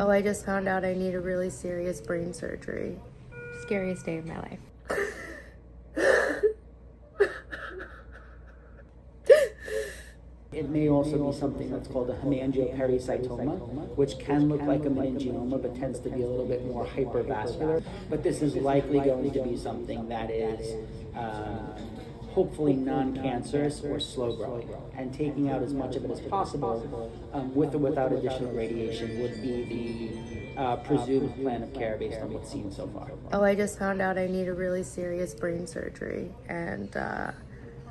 Oh, I just found out I need a really serious brain surgery. Scariest day of my life. It may also be something that's called a hemangiopericytoma, which can look like a meningioma but tends to be a little bit more hypervascular. But this is likely going to be something that is hopefully non-cancerous or slow growing. And taking out as much of it as possible, with or without additional radiation, would be the presumed plan of care based on what's seen so far. Oh, I just found out I need a really serious brain surgery, and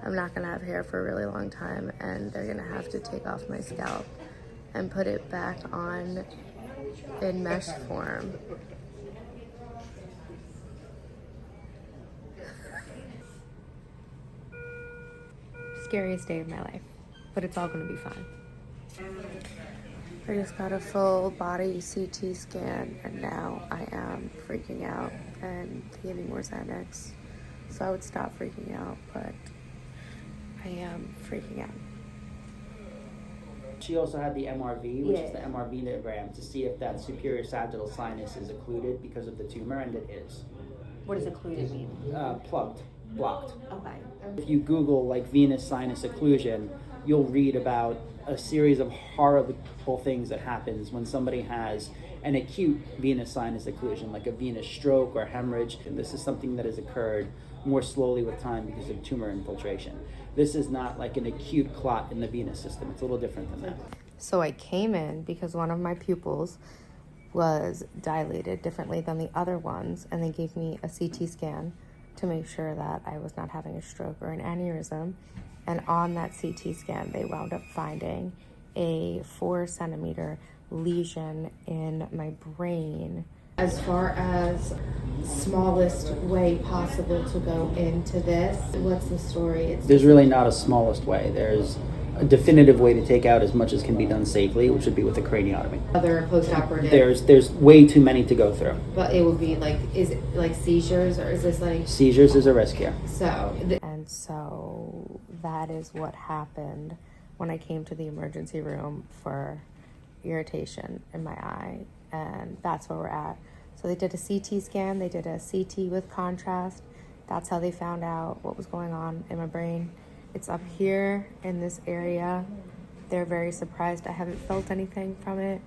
I'm not gonna have hair for a really long time, and they're gonna have to take off my scalp and put it back on in mesh form. Scariest day of my life, but it's all gonna be fine. I just got a full body CT scan, and now I am freaking out and getting more Xanax, so I would stop freaking out, but I am freaking out. She also had the MRV, which is the MR venogram, to see if that superior sagittal sinus is occluded because of the tumor, and it is. What does occluded mean? Plugged, blocked. Okay. If you Google like venous sinus occlusion, you'll read about a series of horrible things that happens when somebody has an acute venous sinus occlusion, like a venous stroke or hemorrhage. And this is something that has occurred more slowly with time because of tumor infiltration. This is not like an acute clot in the venous system. It's a little different than that. So I came in because one of my pupils was dilated differently than the other ones, and they gave me a CT scan to make sure that I was not having a stroke or an aneurysm. And on that CT scan, they wound up finding a 4-centimeter lesion in my brain. As far as smallest way possible to go into this, what's the story? There's really not a smallest way. There's a definitive way to take out as much as can be done safely, which would be with a craniotomy. Other post-operative. There's way too many to go through. But it would be like, is it like seizures, or is this like... Seizures is a risk here. So that is what happened when I came to the emergency room for irritation in my eye, and that's where we're at. So they did a CT scan, they did a CT with contrast. That's how they found out what was going on in my brain. It's up here in this area. They're very surprised I haven't felt anything from it.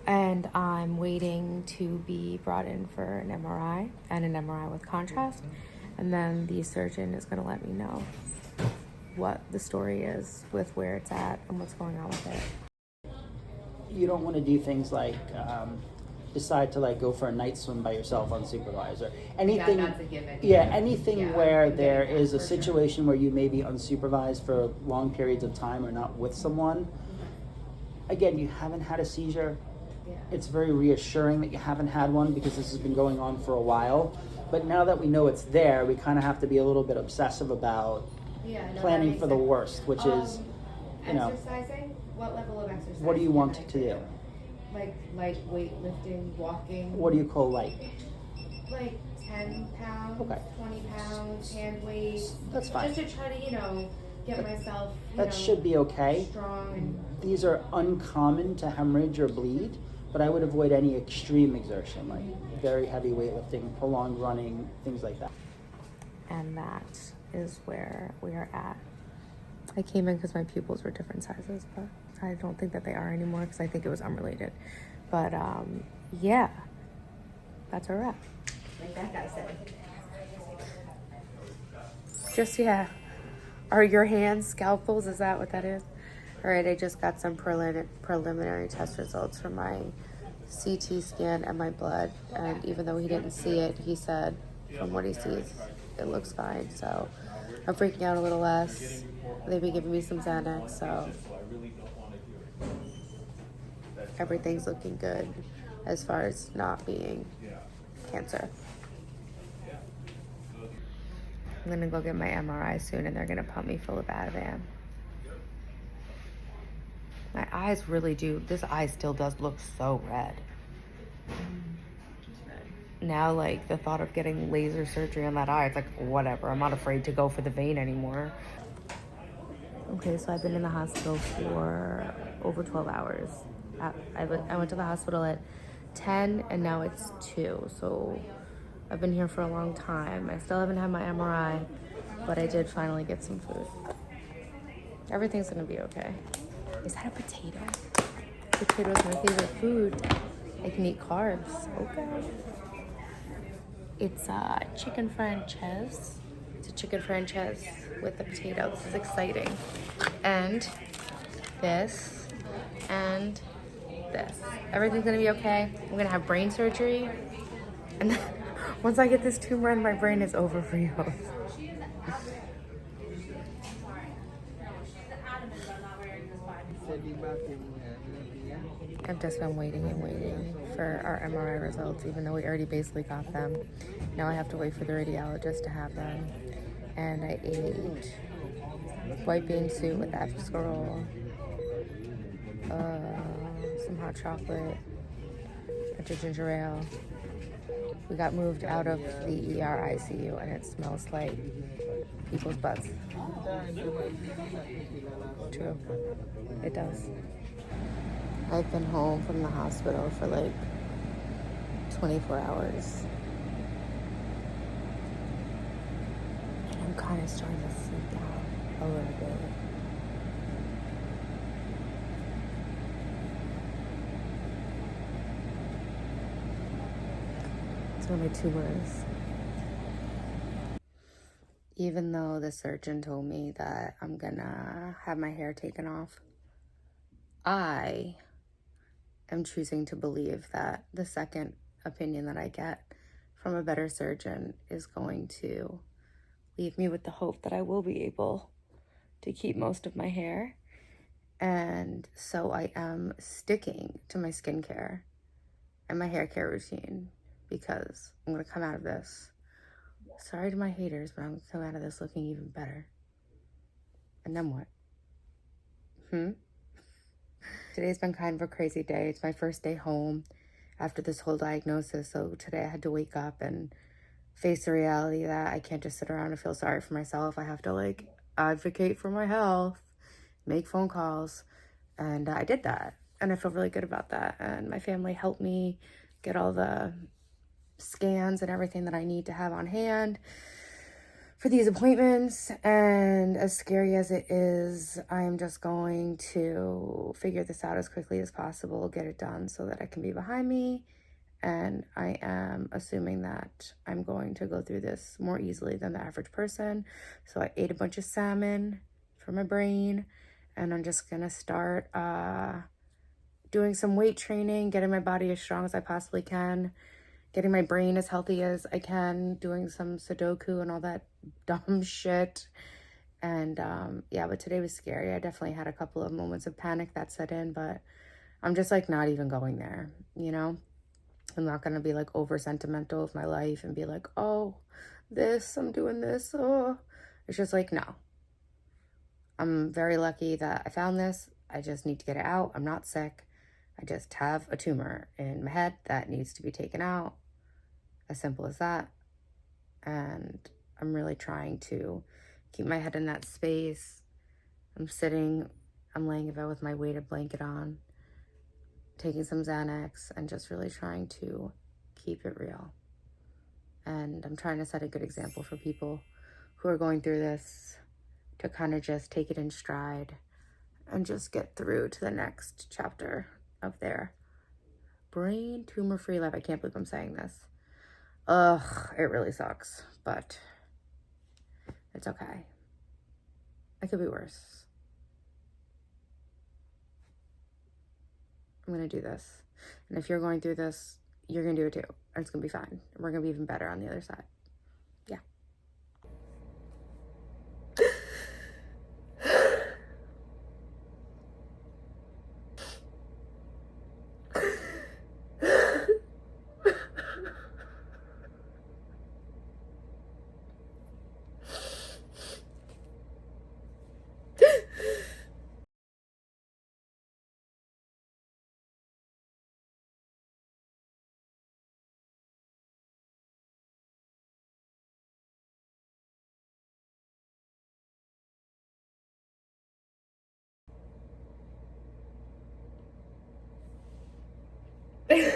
And I'm waiting to be brought in for an MRI and an MRI with contrast. And then the surgeon is gonna let me know what the story is with where it's at and what's going on with it. You don't want to do things like decide to like go for a night swim by yourself unsupervised, or anything. That's a given. Yeah, anything where there is a situation where you may be unsupervised for long periods of time or not with someone. Again, you haven't had a seizure. Yeah. It's very reassuring that you haven't had one because this has been going on for a while. But now that we know it's there, we kind of have to be a little bit obsessive about planning for the worst, which is, you know, exercising. What level of exercise? what do you want to do? Like weightlifting, walking. What do you call light? Like 10 pounds, Okay. 20 pounds, hand weight. That's fine. Just to try to, get myself, That should be okay. strong. And These are uncommon to hemorrhage or bleed, but I would avoid any extreme exertion, like very heavy weightlifting, prolonged running, things like that. And that is where we are at. I came in because my pupils were different sizes, but I don't think that they are anymore because I think it was unrelated. But yeah, that's where we're at. Like that guy said. Just, yeah. Are your hands scalpels? Is that what that is? All right, I just got some preliminary test results from my CT scan and my blood. And even though he didn't see it, he said from what he sees, it looks fine. So I'm freaking out a little less. They've been giving me some Xanax, so everything's looking good as far as not being cancer. I'm gonna go get my MRI soon, and they're gonna pump me full of Ativan. My eyes really do. This eye still does look so red. Now, like, the thought of getting laser surgery on that eye, it's like, whatever. I'm not afraid to go for the vein anymore. Okay, so I've been in the hospital for over 12 hours. I went to the hospital at 10 and now it's 2. So I've been here for a long time. I still haven't had my MRI, but I did finally get some food. Everything's gonna be okay. Is that a potato? Potato is my favorite food. I can eat carbs. Okay. It's chicken franchise. It's a chicken franchise with a potato. This is exciting. And this and this. Everything's gonna be okay. I'm gonna have brain surgery. And then, once I get this tumor in my brain, it's over for you. I've just been waiting and waiting for our MRI results, even though we already basically got them. Now I have to wait for the radiologist to have them. And I ate white bean soup with escarole, some hot chocolate, a ginger ale. We got moved out of the ER ICU and it smells like people's butts. True, it does. I've been home from the hospital for like 24 hours. And I'm kind of starting to freak out a little bit. It's where my tumor is. Even though the surgeon told me that I'm gonna have my hair taken off, I am choosing to believe that the second opinion that I get from a better surgeon is going to leave me with the hope that I will be able to keep most of my hair. And so I am sticking to my skincare and my hair care routine because I'm going to come out of this. Sorry to my haters, but I'm going to come out of this looking even better. And then what? Today's been kind of a crazy day. It's my first day home after this whole diagnosis. So today I had to wake up and face the reality that I can't just sit around and feel sorry for myself. I have to like advocate for my health, make phone calls. And I did that. And I feel really good about that. And my family helped me get all the scans and everything that I need to have on hand for these appointments. And as scary as it is, I am just going to figure this out as quickly as possible, get it done so that it can be behind me. And I am assuming that I'm going to go through this more easily than the average person. So I ate a bunch of salmon for my brain, and I'm just gonna start doing some weight training, getting my body as strong as I possibly can, getting my brain as healthy as I can, doing some Sudoku and all that dumb shit. And yeah, but today was scary. I definitely had a couple of moments of panic that set in, but I'm just like not even going there, you know? I'm not going to be like over sentimental of my life and be like, oh, I'm doing this. Oh, it's just like, no. I'm very lucky that I found this. I just need to get it out. I'm not sick. I just have a tumor in my head that needs to be taken out. As simple as that. And I'm really trying to keep my head in that space. I'm laying in bed with my weighted blanket on, taking some Xanax, and just really trying to keep it real. And I'm trying to set a good example for people who are going through this to kind of just take it in stride and just get through to the next chapter of their brain tumor-free life. I can't believe I'm saying this. Ugh, it really sucks, but it's okay. It could be worse. I'm gonna do this. And if you're going through this, you're gonna do it too. And it's gonna be fine. We're gonna be even better on the other side. I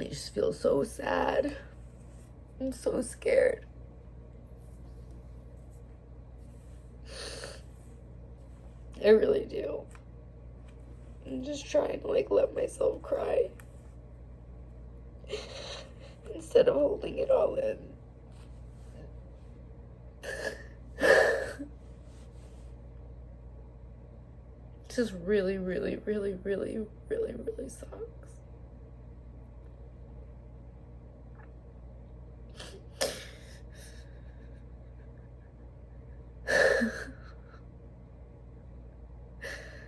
just feel so sad. I'm so scared. I really do. I'm just trying to like let myself cry instead of holding it all in. It just really, really, really, really, really, really sucks.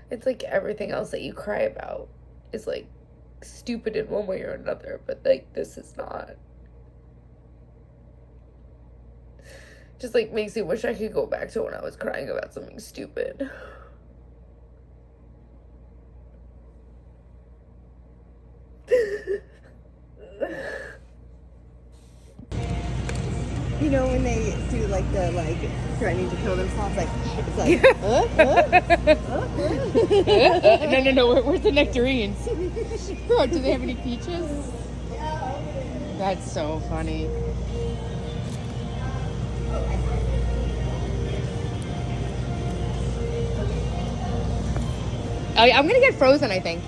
It's like everything else that you cry about is like stupid in one way or another, but like this is not. Just like makes me wish I could go back to when I was crying about something stupid. You know when they do like the threatening to kill themselves, like it's like No. Where's the nectarines? Bro, do they have any peaches? That's so funny. I'm gonna get frozen, I think.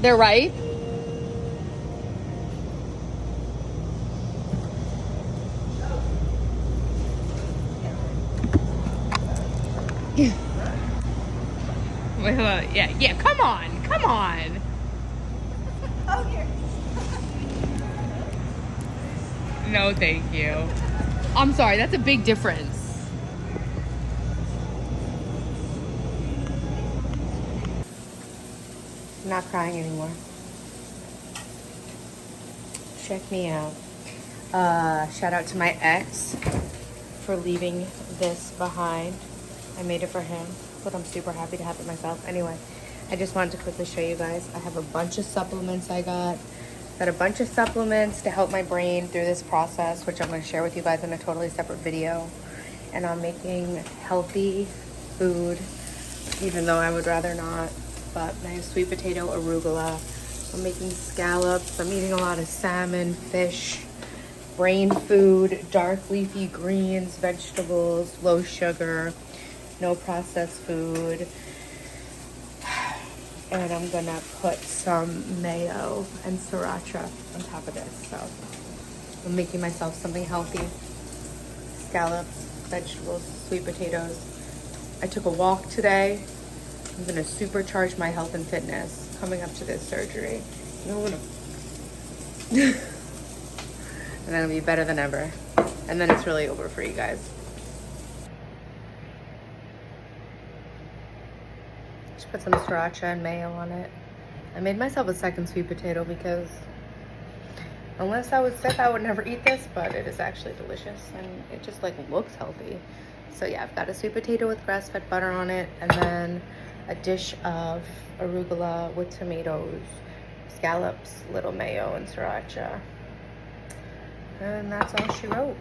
They're ripe. Wait, hold on. Yeah, come on. oh here. No, thank you. I'm sorry, that's a big difference. I'm not crying anymore. Check me out. Shout out to my ex for leaving this behind. I made it for him, but I'm super happy to have it myself. Anyway, I just wanted to quickly show you guys. I have a bunch of supplements I got. Got a bunch of supplements to help my brain through this process, which I'm going to share with you guys in a totally separate video. And I'm making healthy food, even though I would rather not. But I have sweet potato, arugula. I'm making scallops. I'm eating a lot of salmon, fish, brain food, dark leafy greens, vegetables, low sugar, no processed food. And I'm gonna put some mayo and sriracha on top of this. So I'm making myself something healthy. Scallops, vegetables, sweet potatoes. I took a walk today. I'm gonna supercharge my health and fitness coming up to this surgery. You know, I'm gonna and then it'll be better than ever. And then it's really over for you guys. Just put some sriracha and mayo on it. I made myself a second sweet potato because unless I was sick, I would never eat this, but it is actually delicious and it just like looks healthy. So yeah, I've got a sweet potato with grass-fed butter on it, and then a dish of arugula with tomatoes, scallops, little mayo, and sriracha. And that's all she wrote.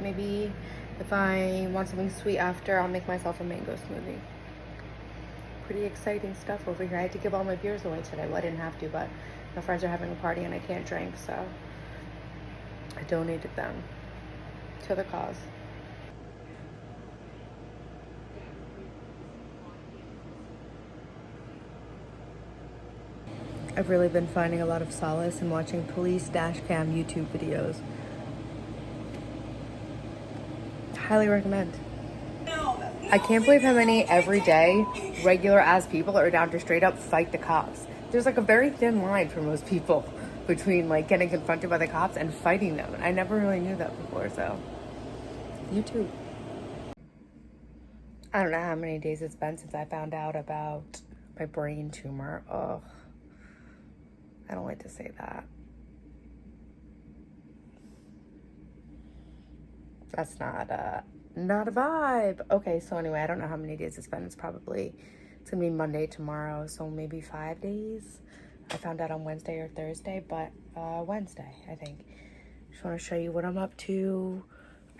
Maybe if I want something sweet after, I'll make myself a mango smoothie. Pretty exciting stuff over here. I had to give all my beers away today. Well, I didn't have to, but my friends are having a party and I can't drink, so I donated them to the cause. I've really been finding a lot of solace in watching police dash cam YouTube videos. Highly recommend. I can't believe how many everyday regular ass people are down to straight up fight the cops. There's like a very thin line for most people between like getting confronted by the cops and fighting them. I never really knew that before, so YouTube. I don't know how many days it's been since I found out about my brain tumor. Ugh. I don't like to say that. That's not a vibe. Okay, so anyway, I don't know how many days it's been. It's It's gonna be Monday tomorrow, so maybe 5 days. I found out on Wednesday or Thursday, but Wednesday, I think. Just want to show you what I'm up to.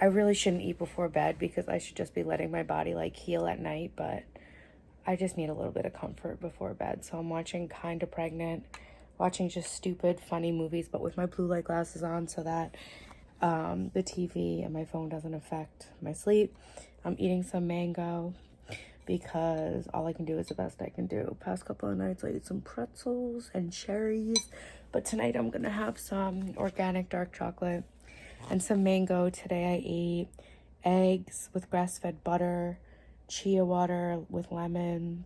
I really shouldn't eat before bed because I should just be letting my body like heal at night, but I just need a little bit of comfort before bed. So I'm watching Kinda Pregnant, watching just stupid, funny movies, but with my blue light glasses on so that the TV and my phone doesn't affect my sleep. I'm eating some mango because all I can do is the best I can do. Past couple of nights I ate some pretzels and cherries, but tonight I'm gonna have some organic dark chocolate and some mango. Today I ate eggs with grass-fed butter, chia water with lemon.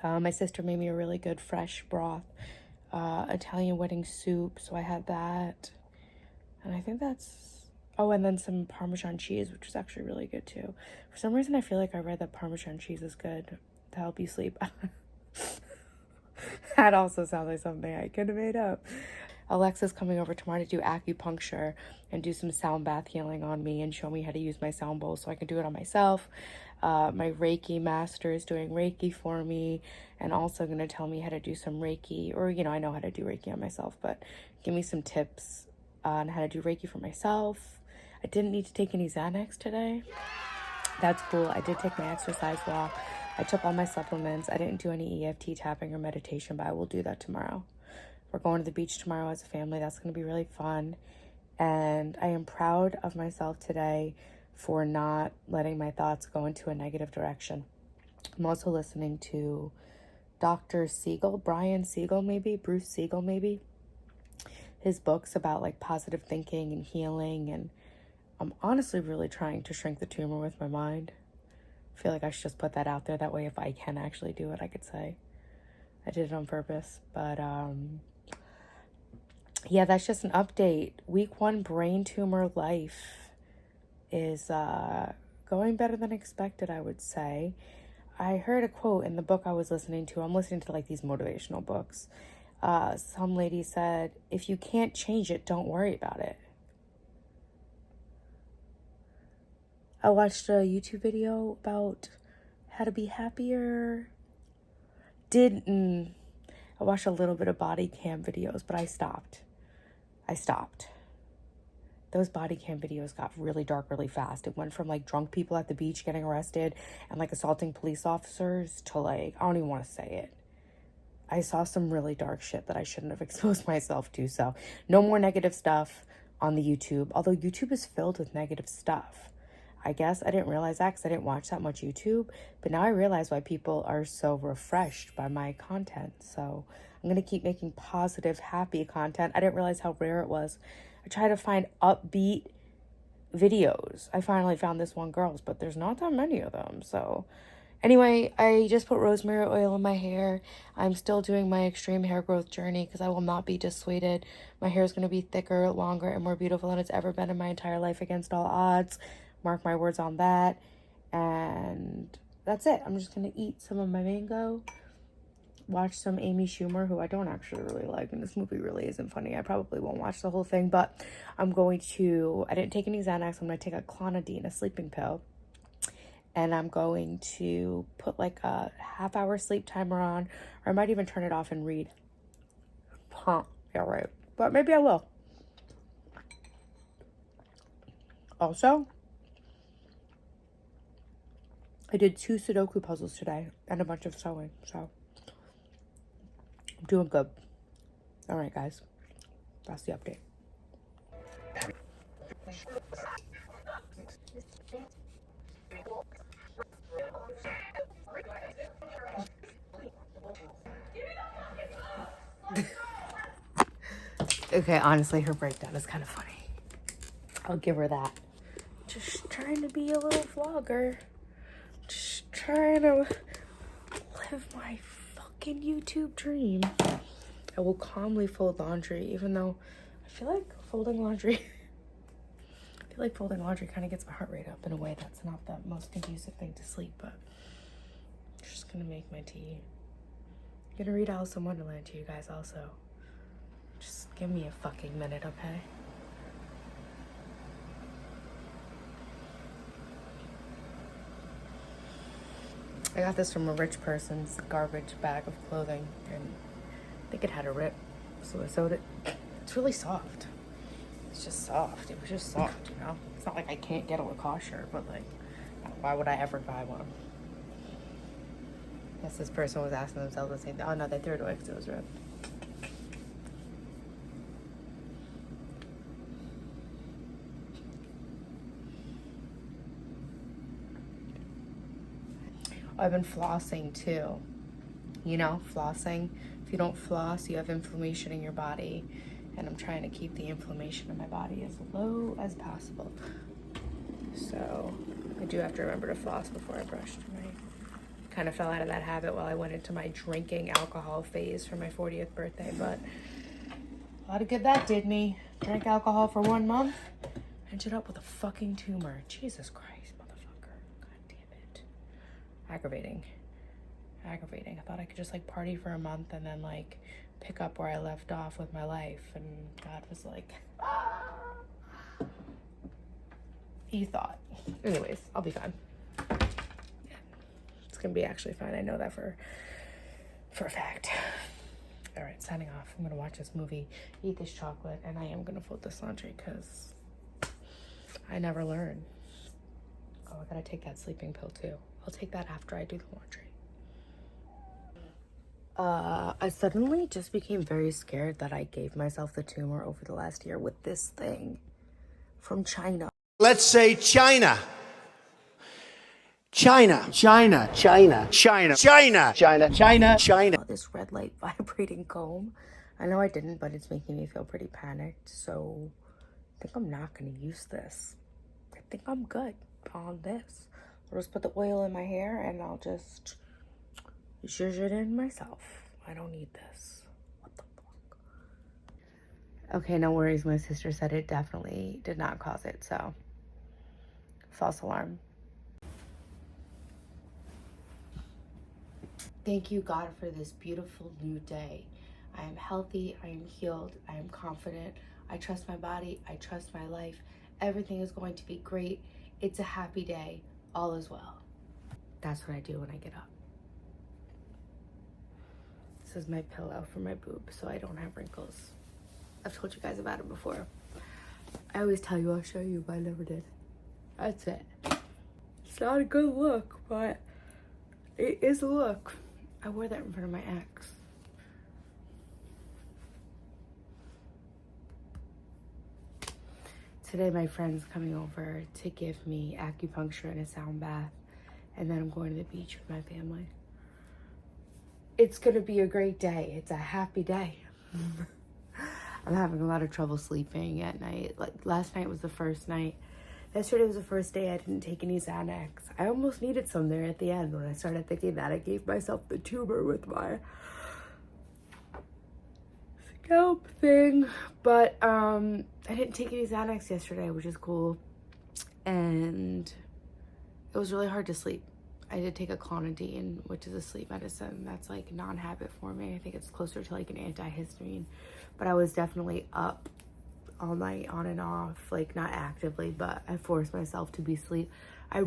My sister made me a really good fresh broth Italian wedding soup, so I had that. And I think that's, oh, and then some Parmesan cheese, which is actually really good too. For some reason, I feel like I read that Parmesan cheese is good to help you sleep. That also sounds like something I could have made up. Alexa's coming over tomorrow to do acupuncture and do some sound bath healing on me and show me how to use my sound bowl so I can do it on myself. My Reiki master is doing Reiki for me and also going to tell me how to do some Reiki, or, you know, I know how to do Reiki on myself, but give me some tips on how to do Reiki for myself. I didn't need to take any Xanax today. That's cool. I did take my exercise walk. I took all my supplements. I didn't do any EFT tapping or meditation, but I will do that tomorrow. We're going to the beach tomorrow as a family. That's going to be really fun. And I am proud of myself today for not letting my thoughts go into a negative direction. I'm also listening to Dr. Siegel, Brian Siegel maybe, Bruce Siegel maybe. His books about like positive thinking and healing, and I'm honestly really trying to shrink the tumor with my mind. I feel like I should just put that out there. That way if I can actually do it, I could say I did it on purpose. But yeah, that's just an update. Week 1 brain tumor life is going better than expected, I would say. I heard a quote in the book I was listening to. I'm listening to like these motivational books. Some lady said, if you can't change it, don't worry about it. I watched a YouTube video about how to be happier. I watched a little bit of body cam videos, but I stopped. Those body cam videos got really dark really fast. It went from like drunk people at the beach getting arrested and like assaulting police officers to like, I don't even want to say it. I saw some really dark shit that I shouldn't have exposed myself to. So no more negative stuff on the YouTube, although YouTube is filled with negative stuff. I guess I didn't realize that because I didn't watch that much YouTube, but now I realize why people are so refreshed by my content. So I'm going to keep making positive, happy content. I didn't realize how rare it was. I try to find upbeat videos. I finally found this one girl's, but there's not that many of them. So anyway, I just put rosemary oil in my hair. I'm still doing my extreme hair growth journey because I will not be dissuaded. My hair is going to be thicker, longer, and more beautiful than it's ever been in my entire life against all odds. Mark my words on that. And that's it. I'm just going to eat some of my mango, watch some Amy Schumer, who I don't actually really like, and this movie really isn't funny. I probably won't watch the whole thing, but I didn't take any Xanax. I'm going to take a clonidine, a sleeping pill. And I'm going to put like a half-hour sleep timer on, or I might even turn it off and read. Yeah, right. But maybe I will. Also, I did 2 Sudoku puzzles today and a bunch of sewing, so I'm doing good. All right, guys. That's the update. Okay, honestly, her breakdown is kind of funny. I'll give her that. Just trying to be a little vlogger. Just trying to live my fucking YouTube dream. I will calmly fold laundry, even though I feel like folding laundry kind of gets my heart rate up in a way that's not the most conducive thing to sleep, but I'm just gonna make my tea. I'm gonna read Alice in Wonderland to you guys also. Just give me a fucking minute, okay? I got this from a rich person's garbage bag of clothing, and I think it had a rip, so I sewed it. It's really soft. It's just soft. It was just soft, you know? It's not like I can't get a Lacoste shirt, but like, why would I ever buy one? I guess this person was asking themselves the same thing. Oh no, they threw it away because it was ripped. I've been flossing too. You know, flossing. If you don't floss, you have inflammation in your body. And I'm trying to keep the inflammation in my body as low as possible. So I do have to remember to floss before I brush tonight. Kind of fell out of that habit while I went into my drinking alcohol phase for my 40th birthday, but a lot of good that did me. Drank alcohol for 1 month, ended up with a fucking tumor. Jesus Christ, motherfucker. God damn it. Aggravating. I thought I could just like party for a month and then like pick up where I left off with my life, and God was like, ah. You thought. Anyways, I'll be fine. Yeah. It's gonna be actually fine. I know that for a fact. All right, signing off. I'm gonna watch this movie, eat this chocolate, and I am gonna fold this laundry because I never learn. Oh, I gotta take that sleeping pill too. I'll take that after I do the laundry. I suddenly just became very scared that I gave myself the tumor over the last year with this thing from China. Let's say China. China. China. China. China. China. China. China. China. Oh, this red light vibrating comb. I know I didn't, but it's making me feel pretty panicked. So I think I'm not going to use this. I think I'm good on this. I'll just put the oil in my hair and I'll just zhuzh it in myself. I don't need this. What the fuck? Okay, no worries. My sister said it definitely did not cause it, so false alarm. Thank you, God, for this beautiful new day. I am healthy, I am healed, I am confident. I trust my body, I trust my life. Everything is going to be great. It's a happy day. All is well. That's what I do when I get up. This is my pillow for my boob so I don't have wrinkles. I've told you guys about it before. I always tell you I'll show you, but I never did. That's it. It's not a good look, but it is a look. I wore that in front of my ex. Today my friend's coming over to give me acupuncture and a sound bath, and then I'm going to the beach with my family. It's gonna be a great day. It's a happy day. I'm having a lot of trouble sleeping at night. Like last night was the first night. Yesterday was the first day I didn't take any Xanax. I almost needed some there at the end when I started thinking that I gave myself the tumor with my scalp thing. But I didn't take any Xanax yesterday, which is cool. And it was really hard to sleep. I did take a clonidine, which is a sleep medicine. That's like non-habit forming. I think it's closer to like an antihistamine. But I was definitely up all night on and off, like not actively, but I forced myself to be asleep. I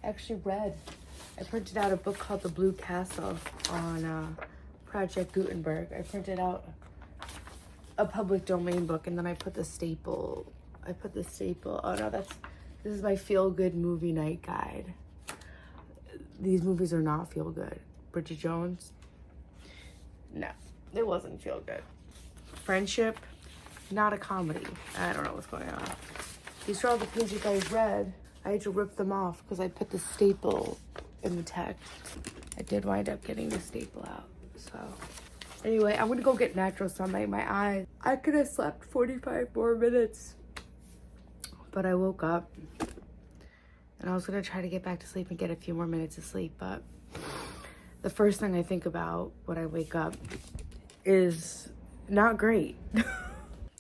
actually read. I printed out a book called The Blue Castle on Project Gutenberg. I printed out a public domain book, and then I put the staple. Oh no, this is my feel-good movie night guide. These movies are not feel good. Bridget Jones, no, it wasn't feel good. Friendship, not a comedy. I don't know what's going on. These are all the pages I read. I had to rip them off because I put the staple in the text. I did wind up getting the staple out. So anyway, I'm gonna go get natural sunlight in my eyes. I could have slept 45 more minutes, but I woke up and I was gonna try to get back to sleep and get a few more minutes of sleep, but the first thing I think about when I wake up is not great.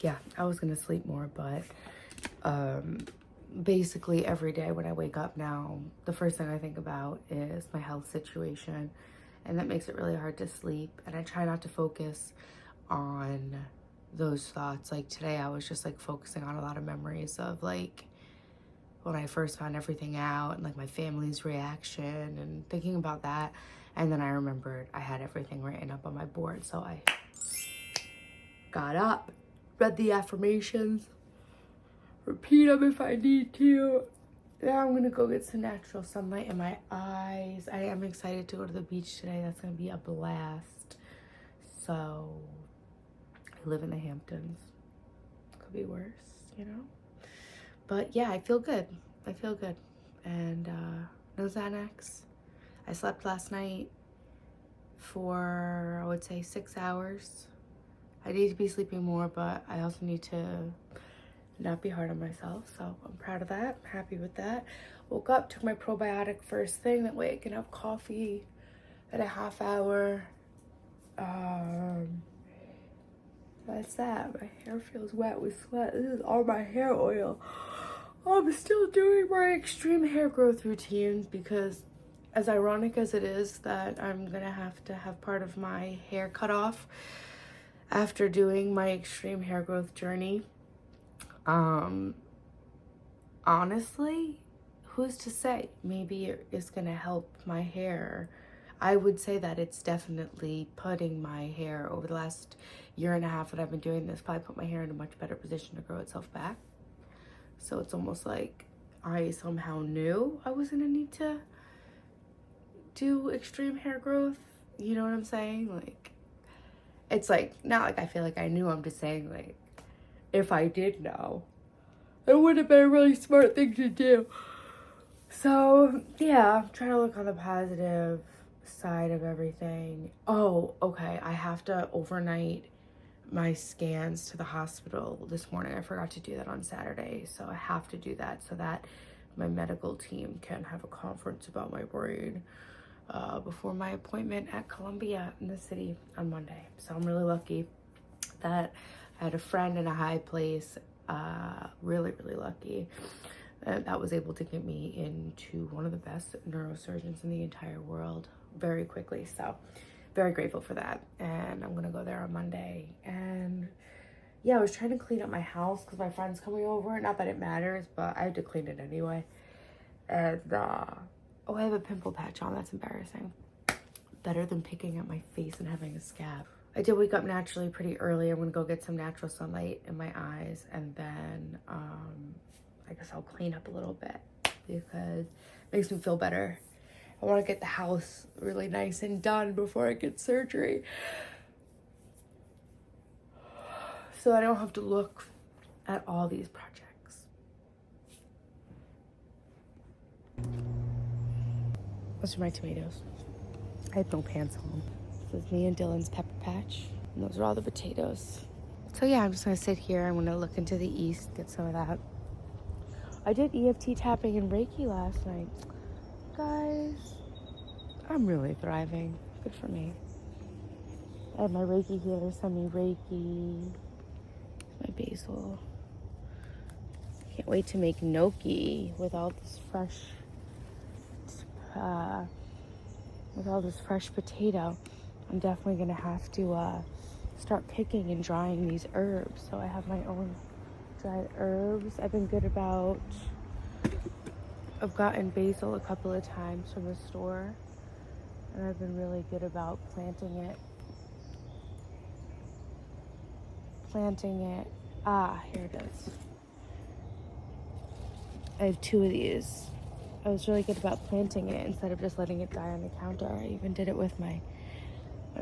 Yeah, I was gonna sleep more, but basically every day when I wake up now, the first thing I think about is my health situation, and that makes it really hard to sleep. And I try not to focus on those thoughts. Like today I was just like focusing on a lot of memories of like when I first found everything out, and like my family's reaction and thinking about that. And then I remembered I had everything written up on my board. So I got up, read the affirmations, repeat them if I need to. Now I'm gonna go get some natural sunlight in my eyes. I am excited to go to the beach today. That's gonna be a blast. So I live in the Hamptons. Could be worse, you know? But yeah, I feel good. I feel good. And no Xanax. I slept last night for, I would say, 6 hours. I need to be sleeping more, but I also need to not be hard on myself. So I'm proud of that. I'm happy with that. Woke up, took my probiotic first thing. That way I can have coffee in a half hour. That's that. My hair feels wet with sweat. This is all my hair oil. I'm still doing my extreme hair growth routine because, as ironic as it is that I'm gonna have to have part of my hair cut off after doing my extreme hair growth journey, honestly, who's to say? Maybe it's gonna help my hair. I would say that it's definitely putting my hair, over the last year and a half that I've been doing this, probably put my hair in a much better position to grow itself back. So it's almost like I somehow knew I was gonna need to do extreme hair growth. You know what I'm saying? Like, it's like, not like I feel like I knew. I'm just saying, like, if I did know, it would have been a really smart thing to do. So yeah, I'm trying to look on the positive side of everything. Oh, okay, I have to overnight my scans to the hospital this morning. I forgot to do that on Saturday, so I have to do that so that my medical team can have a conference about my brain before my appointment at Columbia in the city on Monday. So I'm really lucky that I had a friend in a high place, really lucky, that was able to get me into one of the best neurosurgeons in the entire world very quickly. So very grateful for that. And I'm gonna go there on Monday. And yeah, I was trying to clean up my house because my friend's coming over. Not that it matters, but I had to clean it anyway. And oh, I have a pimple patch on. That's embarrassing. Better than picking at my face and having a scab. I did wake up naturally pretty early. I'm gonna go get some natural sunlight in my eyes, and then I guess I'll clean up a little bit because it makes me feel better. I want to get the house really nice and done before I get surgery, so I don't have to look at all these projects. Those are my tomatoes. I have no pants on. This is me and Dylan's pepper patch, and those are all the potatoes. So yeah, I'm just gonna sit here. I'm gonna look into the east, get some of that. I did EFT tapping and Reiki last night. Guys, I'm really thriving. Good for me. I have my Reiki healer send me Reiki. My basil. Can't wait to make gnocchi with all this fresh potato. I'm definitely gonna have to start picking and drying these herbs. So I have my own dried herbs. I've gotten basil a couple of times from the store, and I've been really good about planting it. Here it is. I have 2 of these. I was really good about planting it instead of just letting it die on the counter. I even did it with my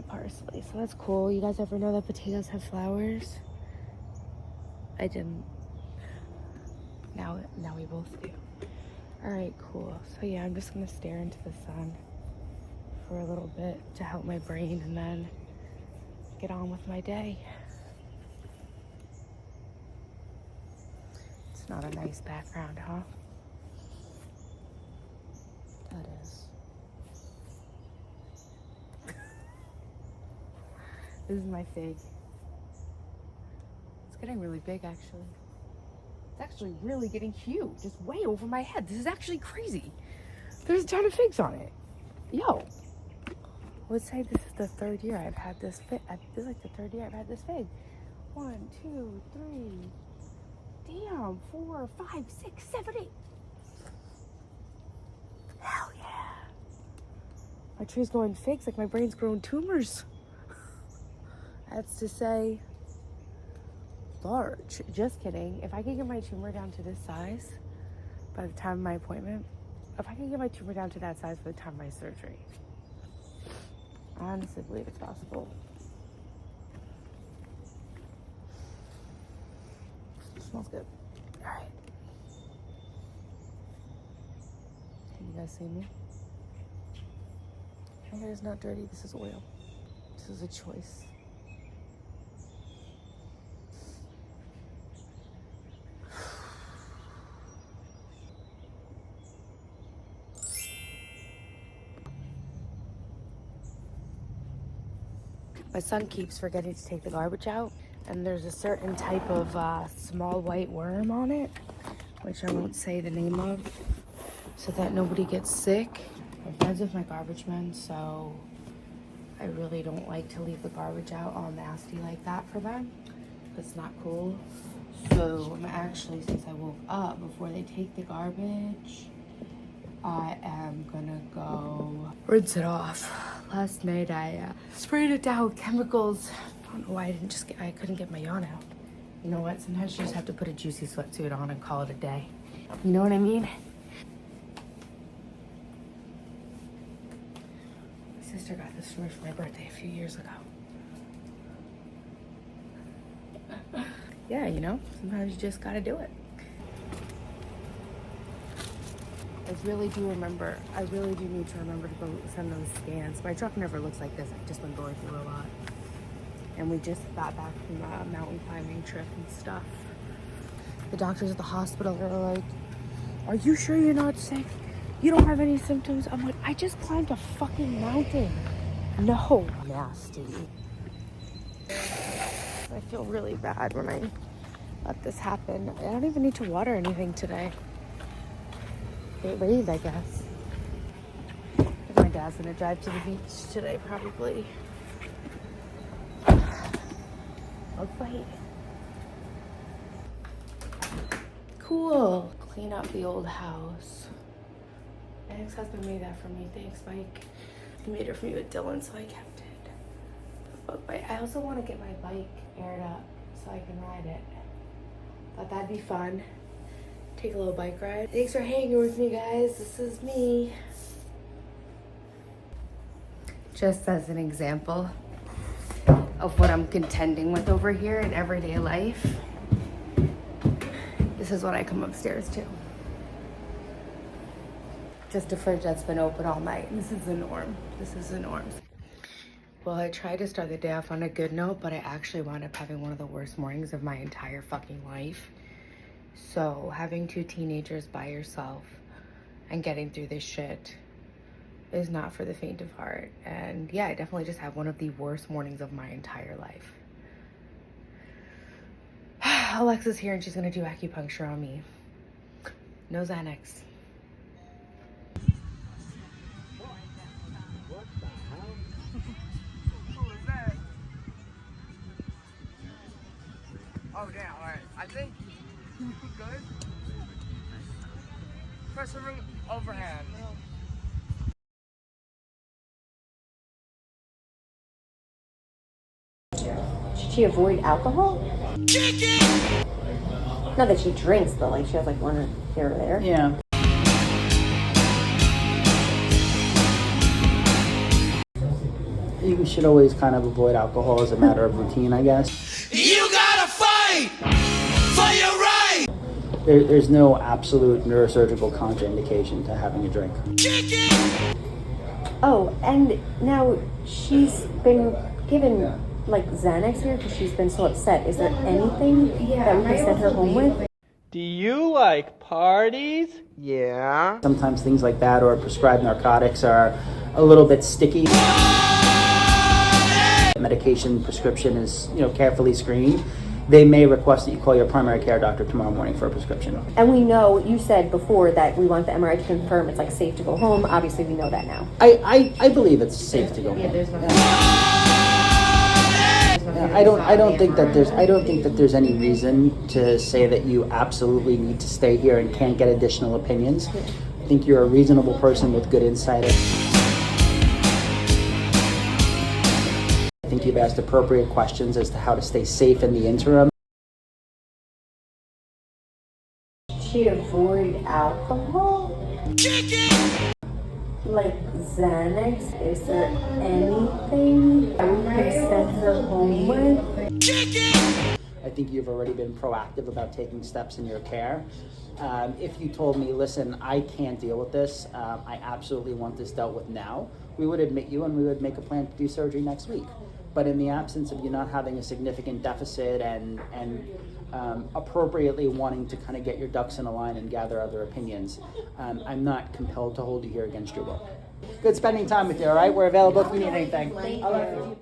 parsley, so that's cool. You guys ever know that potatoes have flowers? I didn't. Now we both do. All right, cool. So yeah, I'm just gonna stare into the sun for a little bit to help my brain, and then get on with my day. It's not a nice background, huh? That is. This is my fig. It's getting really big, actually. It's actually really getting huge. It's way over my head. This is actually crazy. There's a ton of figs on it. Yo. Let's say this is the 3rd year I've had this fig. This is like the 3rd year I've had this fig. 1, 2, 3. Damn. 4, 5, 6, 7, 8. My tree's growing fakes, like my brain's growing tumors. That's to say, large. Just kidding. If I could get my tumor down to this size by the time of my appointment, if I could get my tumor down to that size by the time of my surgery, I honestly believe it's possible. It smells good. All right. Can you guys see me? My hair is not dirty. This is oil. This is a choice. My son keeps forgetting to take the garbage out, and there's a certain type of small white worm on it, which I won't say the name of, so that nobody gets sick. I'm friends with my garbage men, so I really don't like to leave the garbage out all nasty like that for them. It's not cool. So I'm actually, since I woke up, before they take the garbage, I am gonna go rinse it off. Last night I sprayed it down with chemicals. I don't know why I couldn't get my yawn out. You know what? Sometimes you just have to put a juicy sweatsuit on and call it a day. You know what I mean? My sister got this for me for my birthday a few years ago. Yeah, you know, sometimes you just gotta do it. I really do need to remember to go send those scans. My truck never looks like this. I've just been going through a lot. And we just got back from a mountain climbing trip and stuff. The doctors at the hospital are like, "Are you sure you're not sick? You don't have any symptoms?" I'm like, I just climbed a fucking mountain. No. Nasty. I feel really bad when I let this happen. I don't even need to water anything today. It rained, I guess. My dad's gonna drive to the beach today, probably. I'll fight. Cool. Clean up the old house. My ex-husband made that for me. Thanks, Mike. He made it for me with Dylan, so I kept it. But I also want to get my bike aired up so I can ride it. Thought that'd be fun. Take a little bike ride. Thanks for hanging with me, guys. This is me. Just as an example of what I'm contending with over here in everyday life, this is what I come upstairs to. Just a fridge that's been open all night. This is the norm. This is the norm. Well, I tried to start the day off on a good note, but I actually wound up having one of the worst mornings of my entire fucking life. So having two teenagers by yourself and getting through this shit is not for the faint of heart. And yeah, I definitely just had one of the worst mornings of my entire life. Alexa's here and she's gonna do acupuncture on me. No Xanax. Oh damn, alright. I think good. Press the ring overhand. Should she avoid alcohol? Not that she drinks, but like she has like one here or there. Yeah. You should always kind of avoid alcohol as a matter of routine, I guess. You gotta fight for your right. There's no absolute neurosurgical contraindication to having a drink. Oh, and now she's been given like Xanax here because she's been so upset. Is there anything that we can send her home with? Do you like parties? Yeah. Sometimes things like that or prescribed narcotics are a little bit sticky. Medication prescription is, carefully screened. They may request that you call your primary care doctor tomorrow morning for a prescription. And we know, you said before that we want the MRI to confirm it's like safe to go home. Obviously we know that now. I believe it's safe to go home. There's no I don't think that there's any reason to say that you absolutely need to stay here and can't get additional opinions. I think you're a reasonable person with good insight. think you've asked appropriate questions as to how to stay safe in the interim. She avoid alcohol? Like Xanax? Is there anything that we can send her home with? I think you've already been proactive about taking steps in your care. If you told me, listen, I can't deal with this, I absolutely want this dealt with now, we would admit you and we would make a plan to do surgery next week. But in the absence of you not having a significant deficit and appropriately wanting to kind of get your ducks in a line and gather other opinions, I'm not compelled to hold you here against your will. Good spending time with you, all right? We're available if you need anything. Thank you.